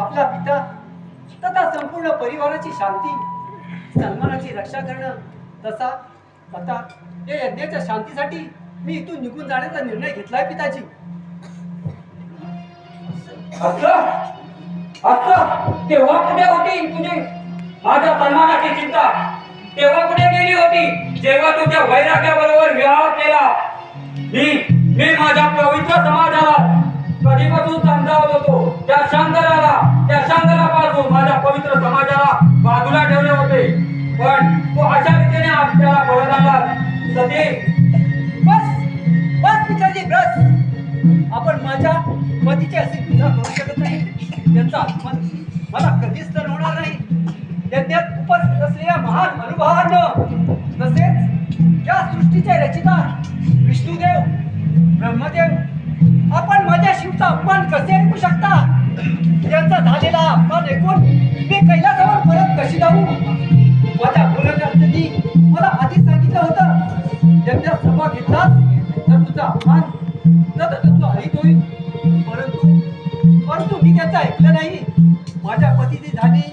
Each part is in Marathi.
आपला पिता तथा संपूर्ण परिवाराची शांती सन्मानाची रक्षा करणं, तसा आता या यज्ञाच्या शांतीसाठी मी इथून निघून जाण्याचा निर्णय घेतलाय पिताजी. तेव्हा कुठे होती तुझी माझ्या सन्मानाची चिंता? तेव्हा कुठे गेली होती जेव्हा तुझ्या वैराग्याबरोबर विवाह केला? मी माझ्या पवित्र समाजाला कधीपासून समजावत होतो. त्या शांतरापासून माझ्या पवित्र समाजाला बाजूला ठेवले होते, पण तू अशा रीतीने आपल्याला परत आला. सती, बस पिताजी, बस. आपण माझ्या पतीची अशी पूजा करू शकत नाही. त्यांचा अपमान मला कधीच तर होणार नाही. यज्ञात उपस्थित असलेल्या महान अनुभवानं, तसेच या सृष्टीचे रचिता विष्णुदेव, ब्रह्मदेव, आपण माझ्या शिवचा अपमान कसे ऐकू शकता? त्यांचा झालेला अपमान ऐकून मी कैलासावर परत कशी जाऊ? माझ्या बोलण्यासाठी मला आधी सांगितलं होतं, यज्ञात सभा घेतलास तर तुझा अपमान तर तुझा ऐक होईल. परंतु मी त्याचं ऐकलं नाही. माझ्या पतीची झाली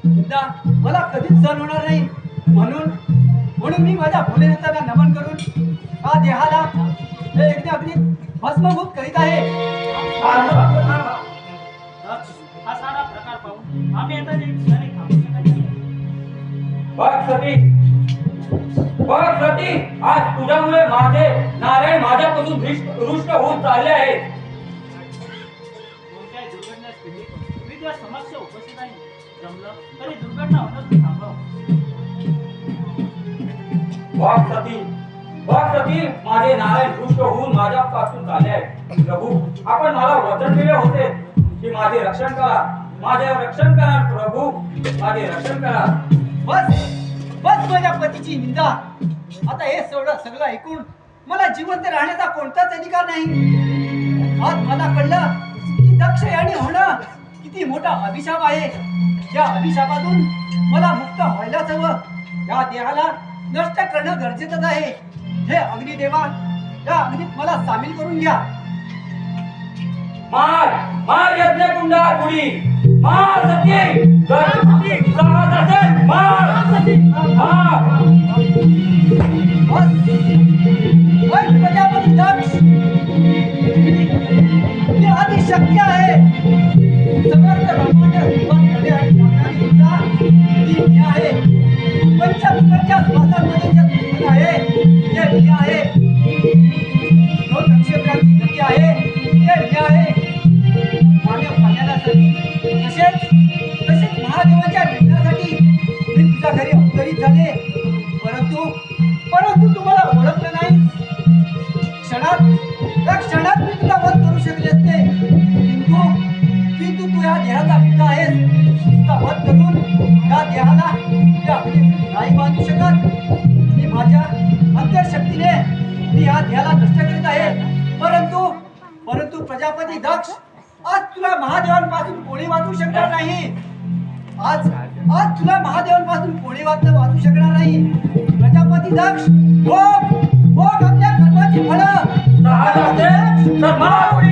निंदा मला कधीच सहन होणार नाही. म्हणून मी माझ्या भोलेनाथाला नमन करून हा देहाला यज्ञ अग्नीत भस्मभूत करीत आहे. हा सारा प्रकार पाहून आम्ही आता क्षणी थांबू शकत नाही. बघ सती, आज तुझ्यामुळे माझे नारायण माझ्यापासून रुष्ट होऊन चालले आहेत. कोणत्याही दुर्घटनेस मी तुझ्या समक्ष उपस्थित आहे. जमलं तरी दुर्घटना होणं थांबव. बघ सती, माझे नारायण रुष्ट होऊन माझ्यापासून चालले आहेत. प्रभू, आपण मला वचन दिले होते की माझे रक्षण करा. प्रभू, माझे रक्षण करा. बस माझ्या पतीची निंदा. आता हे सगळं ऐकून मला जिवंत राहण्याचा कोणताच अधिकार नाही. आज मला कळलं की दक्ष याने होणं किती मोठा अभिशाप आहे. या अभिशापातून मला मुक्त व्हायलाच हवं. या देहाला नष्ट करणं गरजेचंच आहे. हे अग्निदेवा, या अग्नीत मला सामील करून घ्या. मार यज्ञकुंडा कुडी, मार सती, साहस असेल मार. प्रजापती दक्ष, हे अतिशक्य आहे. समर्थ ब्रह्मांड निर्माण करणे आणि टाकणारी ऊर्जा ती मी आहे. पंचभूतांच्या श्वासांमध्ये जे धडधड आहे ते मी आहे. जो नक्षत्रांची गती आहे ते मी आहे. मानव कल्याणासाठी तसेच महादेवाच्या मिळण्यासाठी मी तुझ्या घरी अवतरित झाले. परंतु तुम्हाला ओळखलं नाही. क्षणात मी तुला वध करू शकले असते, किंतु तू या देहाचा पिता आहेस. तुझा वध करून या देहाला नाही बांधू शकत. मी माझ्या अंतरशक्तीने मी या देहाला नष्ट करीत आहे. परंतु प्रजापती दक्ष, आज तुला महादेवांपासून कोणी वाचू शकणार नाही. आज तुला महादेवांपासून कोणी वाचू शकणार नाही. प्रजापती दक्ष, भोग आपल्या कर्माची फळं. साहस असेल तर मार.